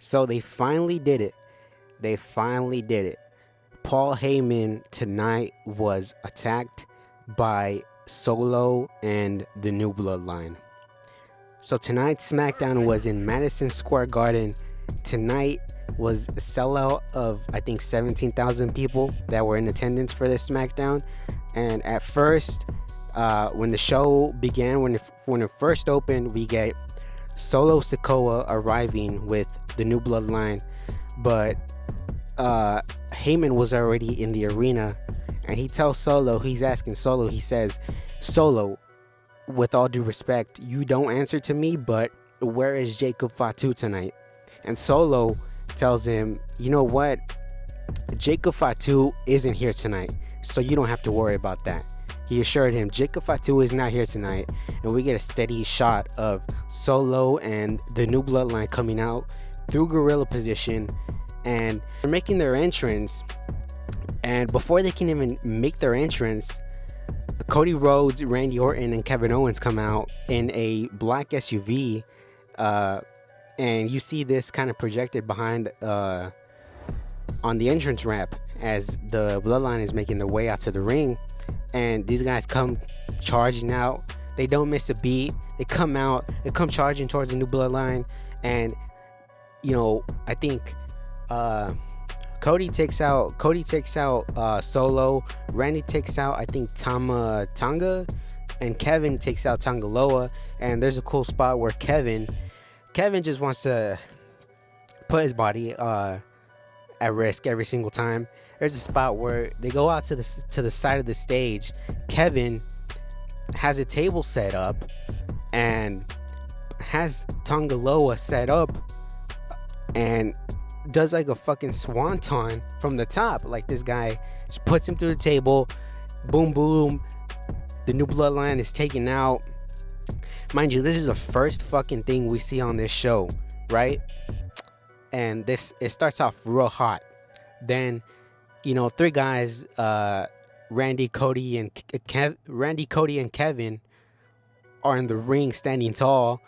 So they finally did it. They finally did it. Paul Heyman tonight was attacked by Solo and the New Bloodline. So tonight's SmackDown was in Madison Square Garden. Tonight was a sellout of I think 17,000 people that were in attendance for this SmackDown. And at first, when the show began, when it first opened, we get Solo Sikoa arriving with the New Bloodline, but Heyman was already in the arena, and he tells Solo, he's asking Solo, he says, Solo, with all due respect, you don't answer to me, but where is Jacob Fatu tonight? And Solo tells him, you know what? Jacob Fatu isn't here tonight, so you don't have to worry about that. He assured him Jacob Fatu is not here tonight, and we get a steady shot of Solo and the New Bloodline coming out through gorilla position, and they're making their entrance. And before they can even make their entrance, Cody Rhodes, Randy Orton, and Kevin Owens come out in a black SUV, and you see this kind of projected behind on the entrance ramp as the Bloodline is making their way out to the ring. And these guys come charging out. They don't miss a beat. They come out. They come charging towards the New Bloodline. And I think Cody takes out Solo. Randy takes out I think Tama Tonga, and Kevin takes out Tangaloa. And there's a cool spot where Kevin just wants to put his body at risk every single time. There's a spot where they go out to the side of the stage. Kevin has a table set up and has Tangaloa set up and does like a fucking swanton from the top. Like, this guy just puts him through the table. Boom, boom. The New Bloodline is taken out. Mind you, this is the first fucking thing we see on this show, right? And it starts off real hot. Then, three guys, Randy, Cody, and Kevin are in the ring standing tall.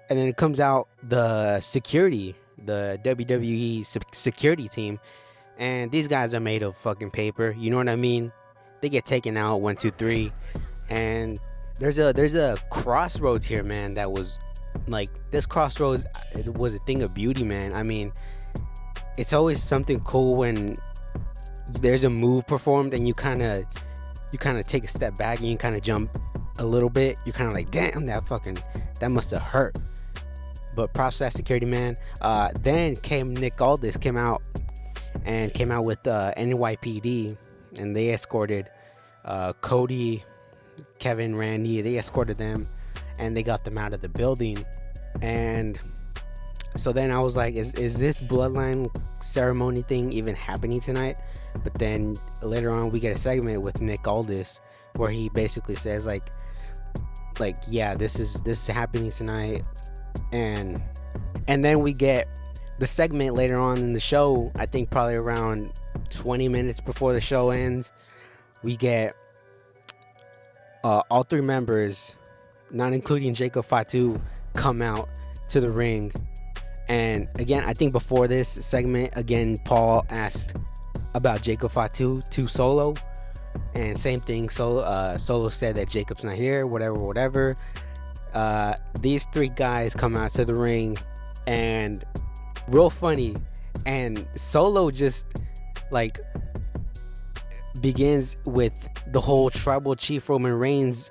And then it comes out the security, the WWE security team. And these guys are made of fucking paper. You know what I mean? They get taken out 1, 2, 3. And there's a crossroads here, man, that was like, this crossroads, it was a thing of beauty, man. I mean, it's always something cool when there's a move performed and you kind of take a step back and you kind of jump a little bit. You're kind of like, damn, that must have hurt. But props to that security man. Then Nick Aldis came out with NYPD, and they escorted Cody, Kevin, Randy. They escorted them, and they got them out of the building. And so then I was like, is this Bloodline ceremony thing even happening tonight? But then later on we get a segment with Nick Aldis where he basically says like yeah, this is happening tonight. And then we get the segment later on in the show, I think probably around 20 minutes before the show ends. We get all three members, not including Jacob Fatu, come out to the ring. And again, I think before this segment, again, Paul asked about Jacob Fatu to Solo, and same thing. Solo said that Jacob's not here, whatever. These three guys come out to the ring, and real funny, and Solo just like begins with the whole tribal chief Roman Reigns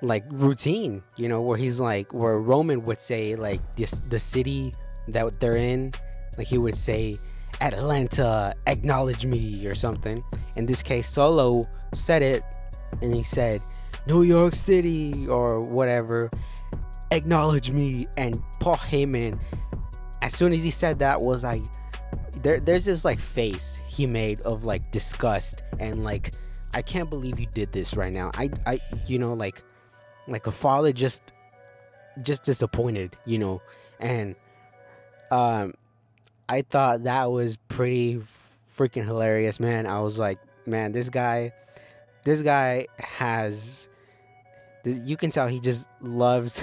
like routine, where he's like, where Roman would say like the city that they're in, like he would say, Atlanta, acknowledge me, or something. In this case, Solo said it, and he said, New York City, or whatever, acknowledge me. And Paul Heyman, as soon as he said that, was like, there's this like face he made of like disgust and like, I can't believe you did this right now. I like a father just disappointed, and I thought that was pretty freaking hilarious, man. I was like, man, this guy has You can tell he just loves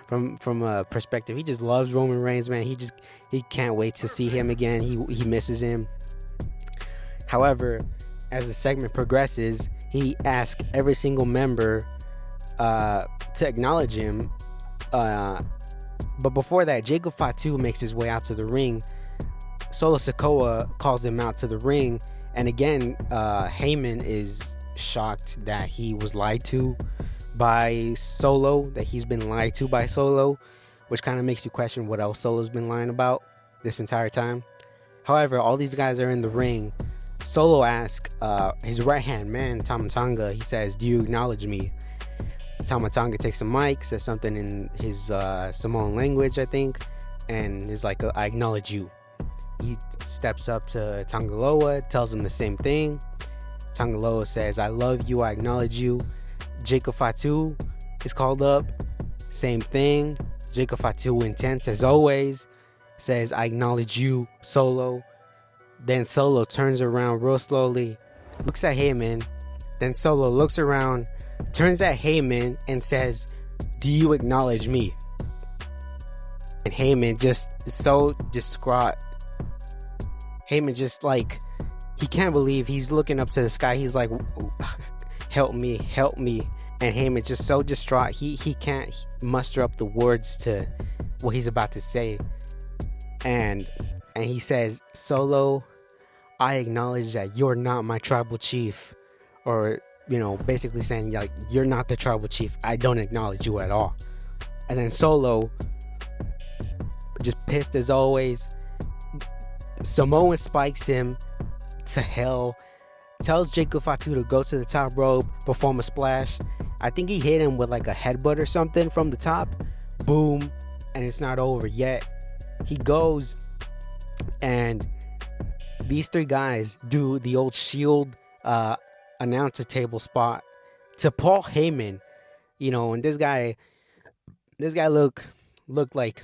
from a perspective. He just loves Roman Reigns, man. He can't wait to see him again. He misses him. However, as the segment progresses, he asks every single member to acknowledge him. But before that, Jacob Fatu makes his way out to the ring. Solo Sikoa calls him out to the ring, and again, Heyman is shocked that he was lied to by Solo, that he's been lied to by Solo, which kind of makes you question what else Solo's been lying about this entire time. However, all these guys are in the ring. Solo asks his right-hand man, Tama Tonga, he says, "Do you acknowledge me?" Tama Tonga takes a mic, says something in his Samoan language, I think, and is like, "I acknowledge you." He steps up to Tangaloa, tells him the same thing. Tangaloa says, "I love you, I acknowledge you." Jacob Fatu is called up, same thing. Jacob Fatu, intense as always, says, "I acknowledge you, Solo." Then Solo turns around real slowly, looks at Heyman. Then Solo looks around, turns at Heyman and says, "Do you acknowledge me?" And Heyman just so distraught. Heyman just like, he can't believe, he's looking up to the sky. He's like, "Help me, help me." And Heyman just so distraught. He can't muster up the words to what he's about to say. And he says, "Solo, I acknowledge that you're not my tribal chief." Or, basically saying, like, "You're not the tribal chief. I don't acknowledge you at all." And then Solo, just pissed as always, Samoan spikes him to hell, tells Jacob Fatu to go to the top rope, perform a splash. I think he hit him with like a headbutt or something from the top. Boom. And it's not over yet. He goes, and these three guys do the old Shield announcer table spot to Paul Heyman, and this guy looked like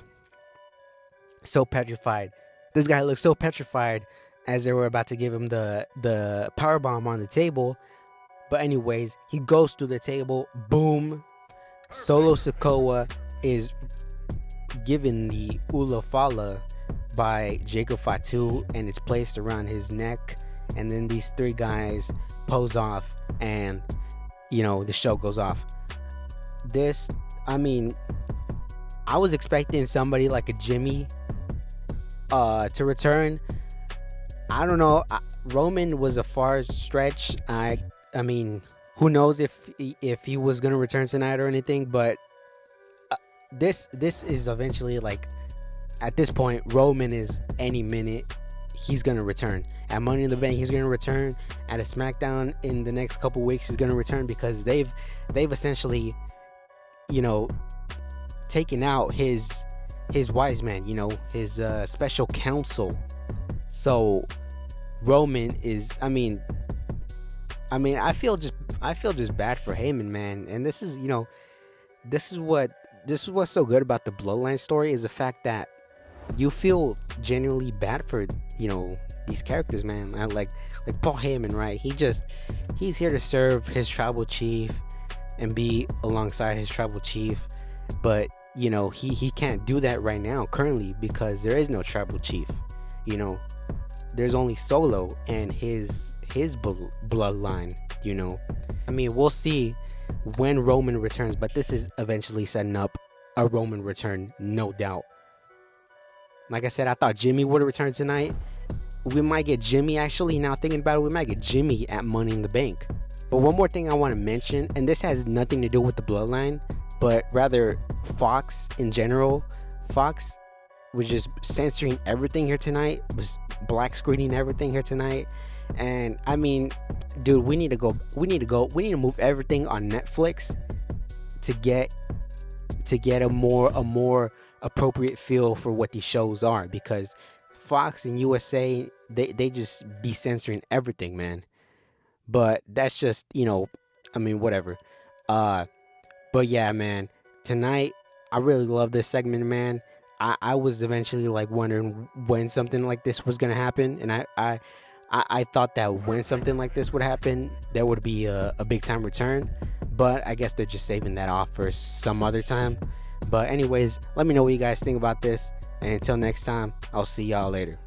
so petrified. This guy looked so petrified as they were about to give him the power bomb on the table. But anyways, he goes through the table. Boom. Solo Sikoa is given the Ula Fala by Jacob Fatu, and it's placed around his neck. And then these three guys pose off, and the show goes off. I was expecting somebody like a Jimmy to return. I don't know. Roman was a far stretch. I mean, who knows if he was gonna return tonight or anything, but this is eventually, like, at this point, Roman is any minute he's gonna return. At Money in the Bank, he's gonna return. At a SmackDown in the next couple weeks, he's gonna return, because they've essentially, taken out his wise man, his special counsel. So Roman is, I feel just bad for Heyman, man. And this is what's so good about the Bloodline story, is the fact that you feel genuinely bad for these characters, man. Like Paul Heyman, right? He's here to serve his tribal chief and be alongside his tribal chief, but he can't do that right now currently, because there is no tribal chief. There's only Solo and his bloodline. We'll see when Roman returns, but this is eventually setting up a Roman return, no doubt. Like I said, I thought Jimmy would have returned tonight. We might get Jimmy, actually, now thinking about it, we might get Jimmy at Money in the Bank. But one more thing I want to mention, and this has nothing to do with the Bloodline, but rather Fox in general. Fox was just censoring everything here tonight, was black screening everything here tonight. And dude, we need to move everything on Netflix to get a more appropriate feel for what these shows are, because Fox and USA, they just be censoring everything, man. But that's just, whatever. But yeah, man, tonight I really love this segment, man. I was eventually like wondering when something like this was gonna happen, and I thought that when something like this would happen, there would be a big time return. but I guess they're just saving that off for some other time. But anyways, let me know what you guys think about this, and until next time, I'll see y'all later.